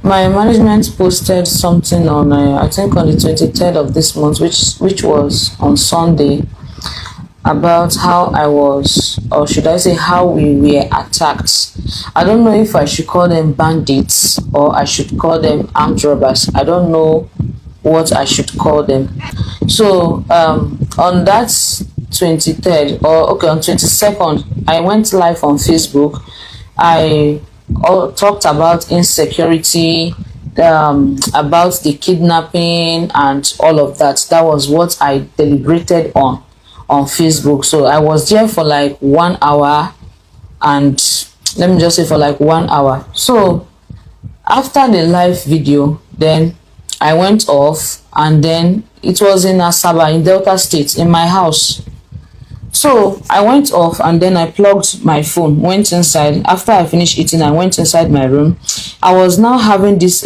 My management posted something on I think on the 23rd of this month, which was on Sunday, about how I was, or should I say how we were attacked. I don't know if I should call them bandits or I should call them armed robbers. I don't know what I should call them. So on that 23rd, or okay, on 22nd, I went live on Facebook. I talked about insecurity, about the kidnapping and all of that. That was what I deliberated on Facebook. So I was there for like 1 hour, and let me just say for like 1 hour. So after the live video, then I went off, and then it was in Asaba in Delta State in my house. So I went off, and then I plugged my phone, went inside. After I finished eating, I went inside my room. I was now having this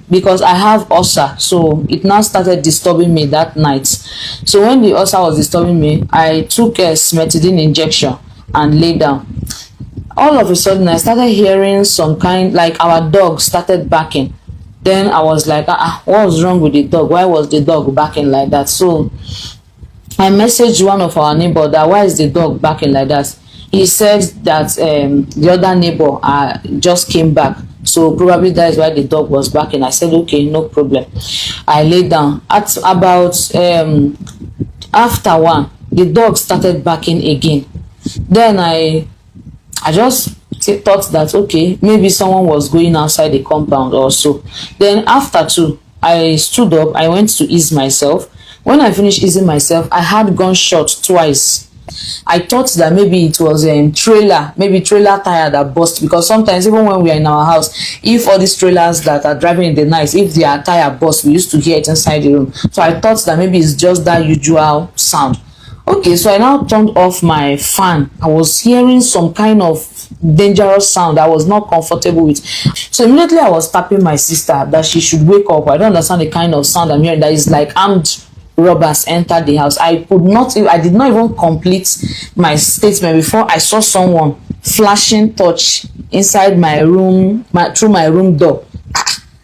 because I have ulcer, so it now started disturbing me that night. So when the ulcer was disturbing me, I took a smethidine injection and lay down. All of a sudden I started hearing some kind, like our dog started barking. Then I was like, what was wrong with the dog? Why was the dog barking like that? So I messaged one of our neighbor that why is the dog barking like that. He said that the other neighbor just came back, so probably that is why the dog was barking. I said okay, no problem. I lay down. At about after 1, the dog started barking again. Then I just thought that okay, maybe someone was going outside the compound or so. Then after 2, I stood up, I went to ease myself. When I finished easing myself, I had gunshot twice. I thought that maybe it was a trailer tire that burst, because sometimes even when we are in our house, if all these trailers that are driving in the night, if their tire burst, we used to hear it inside the room. So I thought that maybe it's just that usual sound. Okay, so I now turned off my fan. I was hearing some kind of dangerous sound I was not comfortable with. So immediately I was tapping my sister that she should wake up. I don't understand the kind of sound I'm hearing, that is like armed robbers entered the house. I did not even complete my statement before I saw someone flashing torch inside my room, through my room door.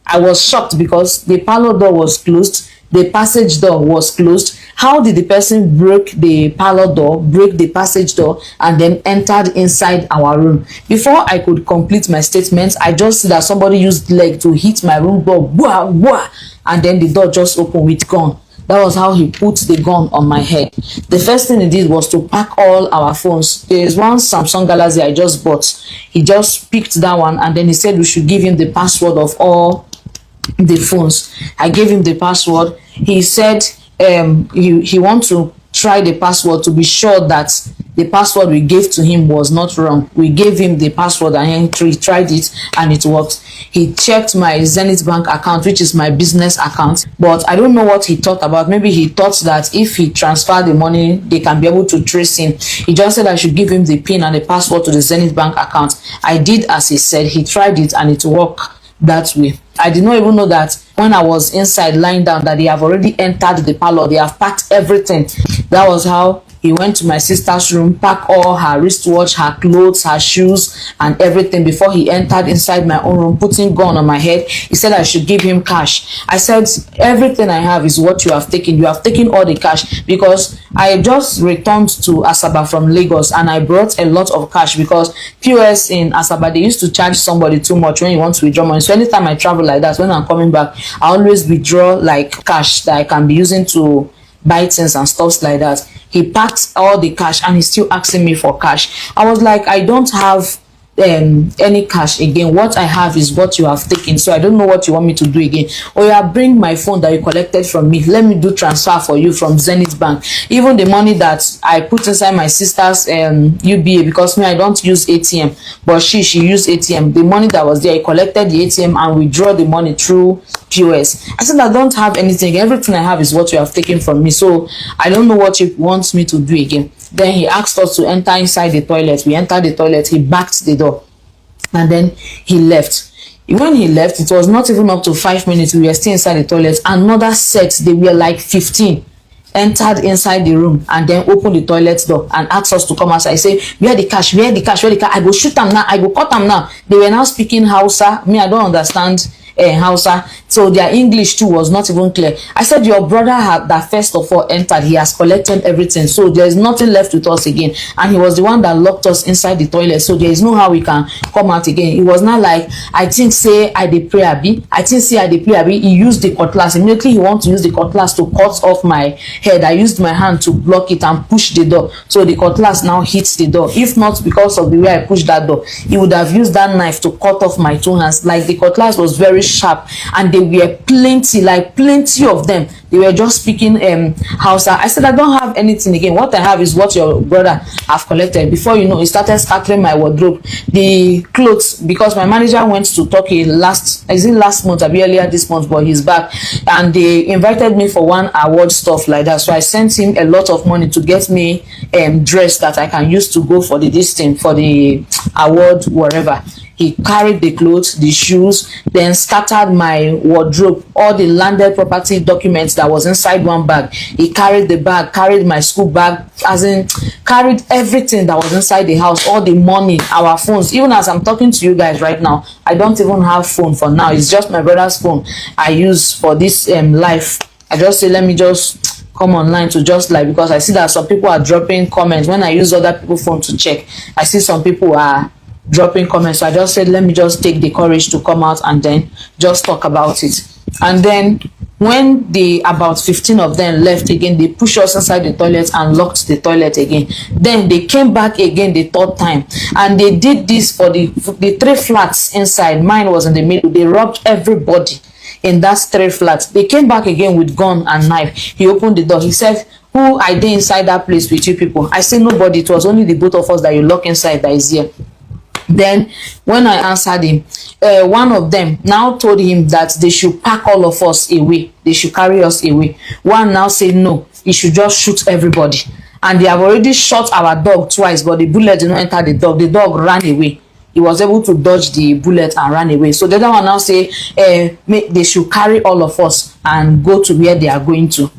I was shocked because the parlor door was closed, the passage door was closed. How did the person break the parlor door, break the passage door, and then entered inside our room? Before I could complete my statement, I just see that somebody used leg to hit my room door, wah, wah, and then the door just opened with gun. That was how he put the gun on my head. The first thing he did was to pack all our phones. There is one Samsung Galaxy I just bought. He just picked that one, and then he said we should give him the password of all the phones. I gave him the password. He said he wants to try the password to be sure that the password we gave to him was not wrong. We gave him the password and he tried it and it worked. He checked my Zenith Bank account, which is my business account, but I don't know what he thought about. Maybe he thought that if he transferred the money, they can be able to trace him. He just said I should give him the PIN and the password to the Zenith Bank account. I did as he said. He tried it and it worked that way. I did not even know that when I was inside lying down that they have already entered the parlor. They have packed everything. That was how he went to my sister's room, packed all her wristwatch, her clothes, her shoes, and everything before he entered inside my own room, putting gun on my head. He said I should give him cash. I said, everything I have is what you have taken. You have taken all the cash, because I just returned to Asaba from Lagos and I brought a lot of cash, because POS in Asaba, they used to charge somebody too much when you want to withdraw money. So anytime I travel like that, when I'm coming back, I always withdraw like cash that I can be using to buy things and stuff like that. He packed all the cash and he's still asking me for cash. I was like, I don't have any cash again. What I have is what you have taken, so I don't know what you want me to do again. Or you bring my phone that you collected from me, let me do transfer for you from Zenith Bank. Even the money that I put inside my sister's UBA, because me, I don't use ATM, but she used ATM. The money that was there, I collected the ATM and withdraw the money through POS. I said I don't have anything. Everything I have is what you have taken from me, so I don't know what you want me to do again. Then he asked us to enter inside the toilet. We entered the toilet. He backed the door and then he left. When he left, it was not even up to 5 minutes. We were still inside the toilet. Another set, they were like 15, entered inside the room and then opened the toilet door and asked us to come outside. I say, where the cash, where the cash, where the cash? I go shoot them now, I go cut them now. They were now speaking Hausa. Me, I don't understand Hausa, so their English too was not even clear. I said, your brother had that first of all entered, he has collected everything, so there's nothing left with us again, and he was the one that locked us inside the toilet, so there is no how we can come out again. It was not like, I think say I dey pray abi, I think say I dey pray abi. He used the cutlass. Immediately he want to use the cutlass to cut off my head. I used my hand to block it and push the door, so the cutlass now hits the door. If not because of the way I pushed that door, he would have used that knife to cut off my two hands. Like, the cutlass was very sharp, and they were plenty, like plenty of them. They were just speaking Hausa. I said, I don't have anything again. What I have is what your brother have collected. Before you know, he started scattering my wardrobe, the clothes, because my manager went to Turkey last month, or earlier this month, but he's back, and they invited me for one award, stuff like that. So I sent him a lot of money to get me dress that I can use to go for this thing, for the award, wherever. He carried the clothes, the shoes, then scattered my wardrobe, all the landed property documents that was inside one bag. He carried the bag, carried my school bag, as in carried everything that was inside the house, all the money, our phones. Even as I'm talking to you guys right now, I don't even have phone for now. It's just my brother's phone I use for this life. I just say, let me just come online to just like, because I see that some people are dropping comments when I use other people's phone to check. I see some people are dropping comments, so I just said, let me just take the courage to come out and then just talk about it. And then when about 15 of them left again, they pushed us inside the toilet and locked the toilet again. Then they came back again the third time, and they did this for the 3 flats inside. Mine was in the middle. They robbed everybody in that 3 flats. They came back again with gun and knife. He opened the door. He said, who I did inside that place with you people? I said, nobody. It was only the both of us that you lock inside that is here. Then when I answered him, one of them now told him that they should pack all of us away, they should carry us away. One now said no, he should just shoot everybody, and they have already shot our dog twice, but the bullet did not enter the dog. The dog ran away. He was able to dodge the bullet and ran away. So the other one now say they should carry all of us and go to where they are going to.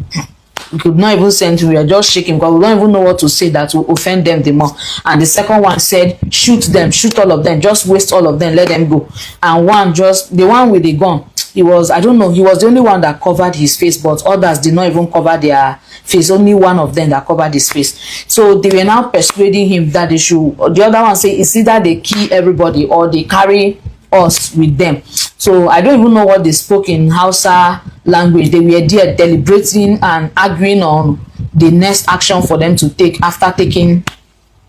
We could not even send him. We are just shaking because we don't even know what to say that will offend them the more. And the second one said, shoot them, shoot all of them, just waste all of them, let them go. And one, just the one with the gun, he was, I don't know, he was the only one that covered his face, but others did not even cover their face. Only one of them that covered his face. So they were now persuading him that they should, the other one say it's either they kill everybody or they carry us with them. So I don't even know what they spoke in Hausa language. They were there deliberating and arguing on the next action for them to take after taking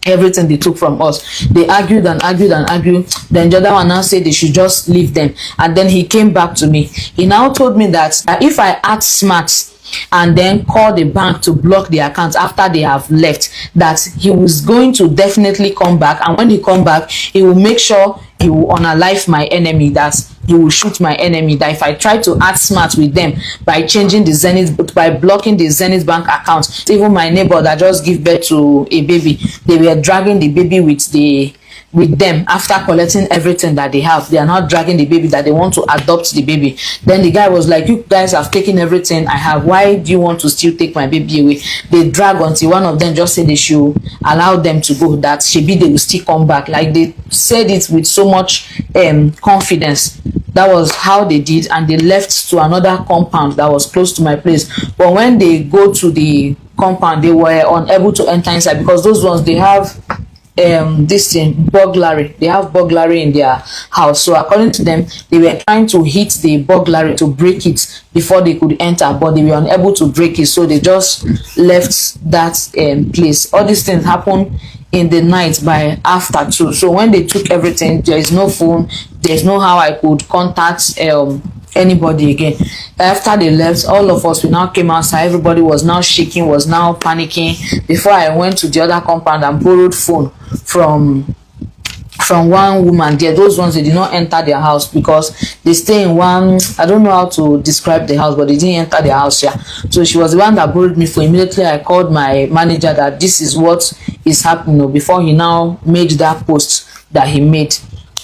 everything they took from us. They argued and argued and argued. Then the other one now said they should just leave them. And then he came back to me. He now told me that if I act smart and then call the bank to block the account after they have left, that he was going to definitely come back, and when he come back, he will make sure he will unalive my enemy, that he will shoot my enemy, that if I try to act smart with them by changing the Zenith, by blocking the Zenith bank account. Even my neighbor that just give birth to a baby, they were dragging the baby with them after collecting everything that they have. They are not dragging the baby, that they want to adopt the baby. Then the guy was like, you guys have taken everything I have, why do you want to still take my baby away? They drag until one of them just said they should allow them to go, that shebi they will still come back. Like, they said it with so much confidence. That was how they did, and they left to another compound that was close to my place. But when they go to the compound, they were unable to enter inside, because those ones, they have this thing, burglary. They have burglary in their house. So according to them, they were trying to hit the burglary to break it before they could enter, but they were unable to break it, so they just left that place. All these things happen in the night by after 2. So when they took everything, there is no phone, there's no how I could contact anybody again. After they left, all of us, we now came outside. Everybody was now shaking, was now panicking. Before I went to the other compound and borrowed phone from one woman there. Those ones, they did not enter their house because they stay in one, I don't know how to describe the house, but they didn't enter their house. Yeah, so she was the one that borrowed me for. Immediately I called my manager that this is what is happening, before he now made that post that he made.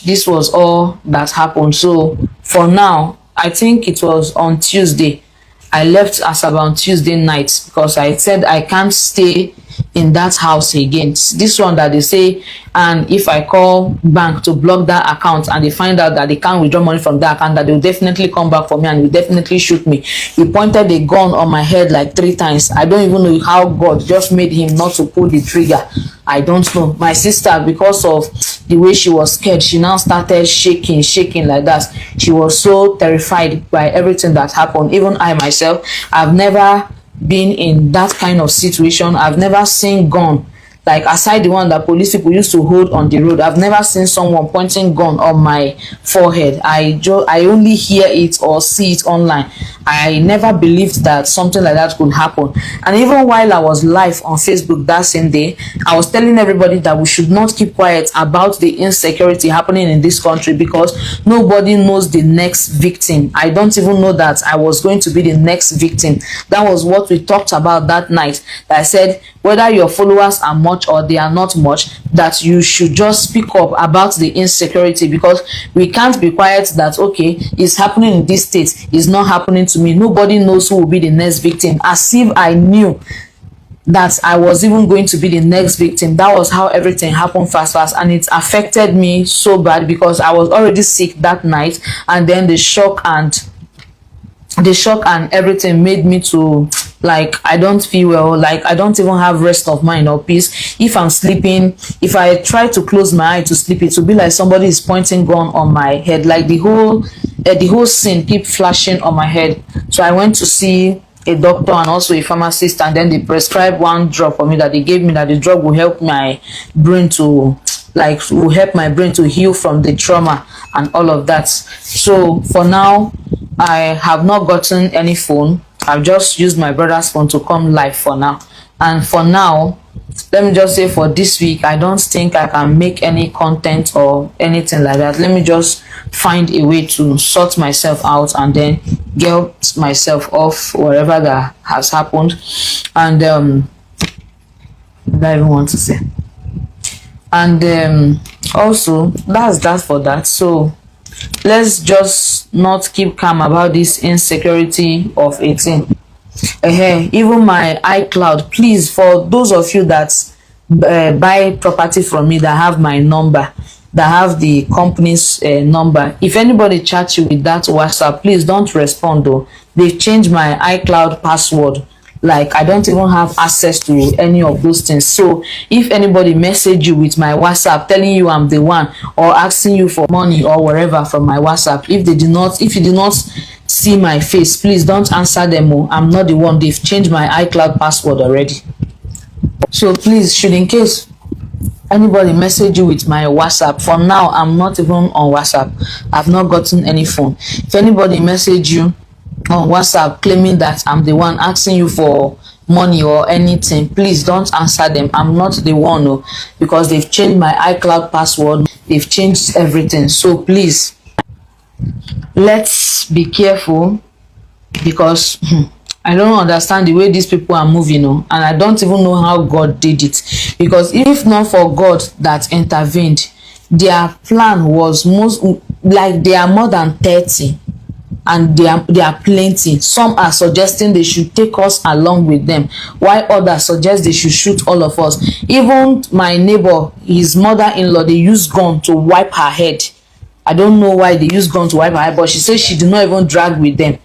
This was all that happened. So for now, I think it was on Tuesday, I left Asaba on Tuesday night because I said I can't stay in that house again. This one that they say, and if I call bank to block that account and they find out that they can't withdraw money from that account, that they'll definitely come back for me and will definitely shoot me. He pointed a gun on my head like 3 times. I don't even know how God just made him not to pull the trigger. I don't know. My sister, because of the way she was scared, she now started shaking like that. She was so terrified by everything that happened. Even I myself, I've never been in that kind of situation. I've never seen gun, like aside the one that police people used to hold on the road. I've never seen someone pointing gun on my forehead. I only hear it or see it online. I never believed that something like that could happen. And even while I was live on Facebook that same day, I was telling everybody that we should not keep quiet about the insecurity happening in this country, because nobody knows the next victim. I don't even know that I was going to be the next victim. That was what we talked about that night. I said, whether your followers are much or they are not much, that you should just speak up about the insecurity, because we can't be quiet that, okay, it's happening in this state, it's not happening to me. Nobody knows who will be the next victim. As if I knew that I was even going to be the next victim. That was how everything happened fast, and it affected me so bad because I was already sick that night, and then the shock and everything made me to, like, I don't feel well, like I don't even have rest of mind or peace. If I'm sleeping, if I try to close my eye to sleep, it will be like somebody is pointing gun on my head, like the whole scene keep flashing on my head. So I went to see a doctor and also a pharmacist, and then they prescribed one drug for me that they gave me, that the drug will help my brain to, like, will help my brain to heal from the trauma and all of that. So for now, I have not gotten any phone. I've just used my brother's phone to come live for now. And for now, let me just say, for this week, I don't think I can make any content or anything like that. Let me just find a way to sort myself out and then get myself off whatever that has happened. And I even want to say. And also, that's that for that. So let's just not keep calm about this insecurity of 18. Even my iCloud, please, for those of you that buy property from me, that have my number, that have the company's number, if anybody chats you with that WhatsApp, please don't respond though. They've changed my iCloud password. Like, I don't even have access to any of those things. So if anybody message you with my WhatsApp telling you I'm the one, or asking you for money or whatever from my WhatsApp, if you do not see my face, please don't answer them. I'm not the one. They've changed my iCloud password already. So please, should in case anybody message you with my WhatsApp, for now I'm not even on WhatsApp. I've not gotten any phone. If anybody message you on WhatsApp claiming that I'm the one asking you for money or anything, please don't answer them. I'm not the one, no, because they've changed my iCloud password. They've changed everything. So please, let's be careful, because I don't understand the way these people are moving, and I don't even know how God did it, because if not for God that intervened, their plan was most, like, they are more than 30. And they are plenty. Some are suggesting they should take us along with them, while others suggest they should shoot all of us. Even my neighbor, his mother-in-law, they use gun to wipe her head. I don't know why they use gun to wipe her head, but she says she did not even drag with them.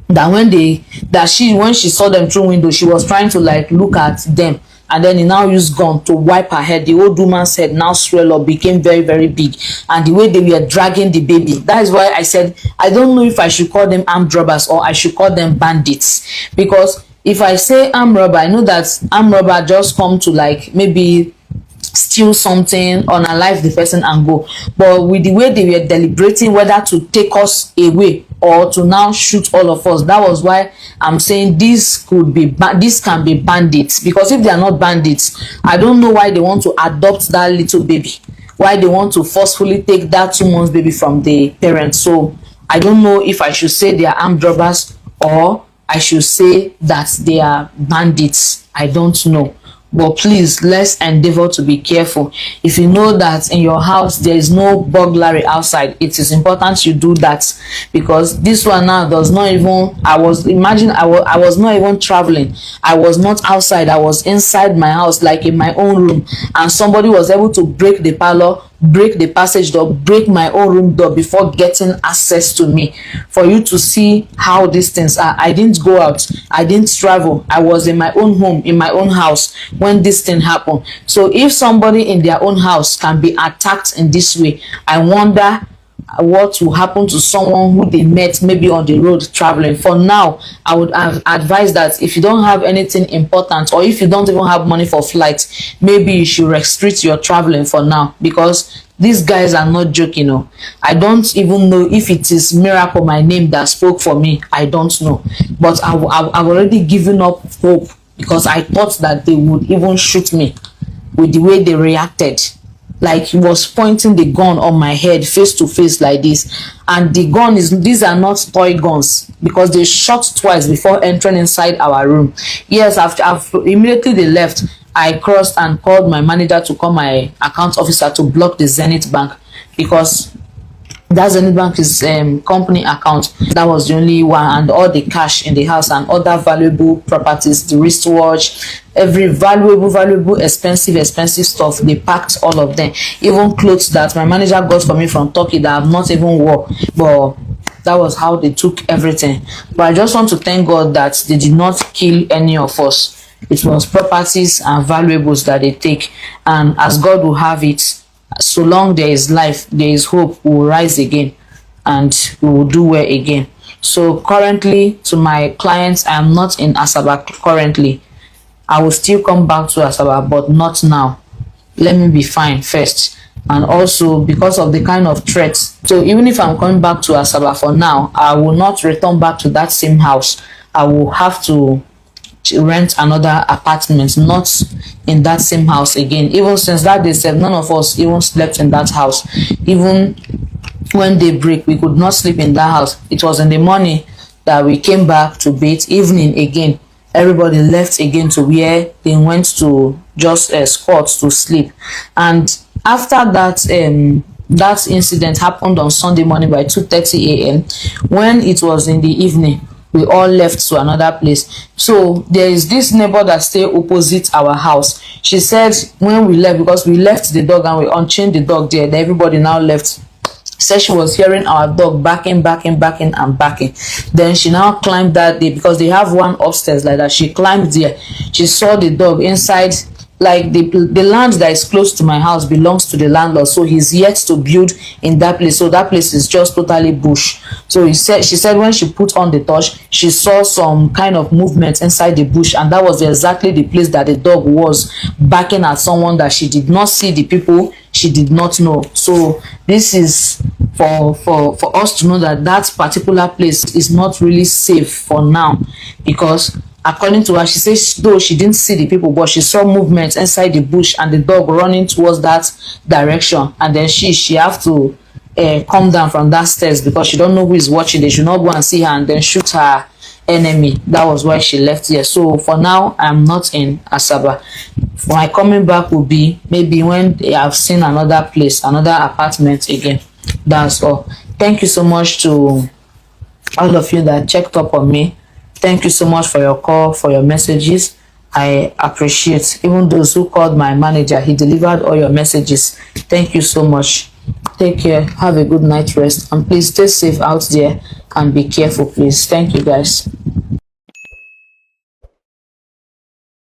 That when she saw them through window, she was trying to, like, look at them, and then he now used gun to wipe her head. The old woman's head now swelled up, became very, very big, and the way they were dragging the baby, that is why I said I don't know if I should call them armed robbers or I should call them bandits. Because if I say armed robber, I know that armed robber just come to, like, maybe steal something, unalive the person and go. But with the way they were deliberating whether to take us away or to now shoot all of us, that was why I'm saying this can be bandits. Because if they are not bandits, I don't know why they want to adopt that little baby, why they want to forcefully take that 2 months baby from the parents. So I don't know if I should say they are armed robbers or I should say that they are bandits. I don't know. but please, let's endeavor to be careful. If you know that in your house there is no burglary outside, it is important you do that, because this one now does not even, I was not even traveling, I was not outside, I was inside my house, like in my own room, and somebody was able to break the parlor, break the passage door, break my own room door before getting access to me. For you to see how these things are, I didn't go out, I didn't travel, I was in my own home, in my own house when this thing happened. So if somebody in their own house can be attacked in this way, I wonder what will happen to someone who they met maybe on the road traveling. For now, I would advise that if you don't have anything important, or if you don't even have money for flights, maybe you should restrict your traveling for now, because these guys are not joking. Oh, I don't even know if it is Miracle My Name that spoke for me. I don't know, but I've already given up hope, because I thought that they would even shoot me with the way they reacted. Like he was pointing the gun on my head face to face like this, and the gun is, these are not toy guns, because they shot twice before entering inside our room. Yes, after immediately they left, I crossed and called my manager to call my account officer to block the Zenith Bank, because that Zenith Bank is company account. That was the only one, and all the cash in the house and other valuable properties, the wristwatch, every valuable expensive stuff, they packed all of them. Even clothes that my manager got for me from Turkey that I've not even wore, but that was how they took everything. But I just want to thank God that they did not kill any of us. It was properties and valuables that they take, and as God will have it, so long there is life, there is hope, we will rise again and we will do well again. So currently, to my clients, I am not in Asaba currently. I will still come back to Asaba, but not now. Let me be fine first. And also because of the kind of threats, so even if I'm coming back to Asaba for now, I will not return back to that same house. I will have to rent another apartment, not in that same house again. Even since that day, none of us even slept in that house. Even when they break, we could not sleep in that house. It was in the morning that we came back to bathe. Evening again, everybody left again to where they went to just squat to sleep. And after that that incident happened on Sunday morning by 2:30 a.m. when it was in the evening, we all left to another place. So there is this neighbor that stay opposite our house. She said when we left, because we left the dog and we unchained the dog there, then everybody now left, said she was hearing our dog barking. Then she now climbed that day, because they have one upstairs like that. She climbed there, she saw the dog inside. Like the land that is close to my house belongs to the landlord, so he's yet to build in that place. So that place is just totally bush. So she said when she put on the torch, she saw some kind of movement inside the bush, and that was exactly the place that the dog was barking at someone that she did not see, the people she did not know. So this is for us to know that that particular place is not really safe for now, because according to her, she says though she didn't see the people, but she saw movement inside the bush and the dog running towards that direction. And then she have to come down from that stairs, because she don't know who is watching. They should not go and see her and then shoot her enemy. That was why she left here. So for now, I'm not in Asaba. My coming back will be maybe when I've seen another place, another apartment again. That's all. Thank you so much to all of you that checked up on me. Thank you so much for your call, for your messages. I appreciate. Even those who called my manager, he delivered all your messages. Thank you so much. Take care. Have a good night rest. And please stay safe out there and be careful, please. Thank you, guys.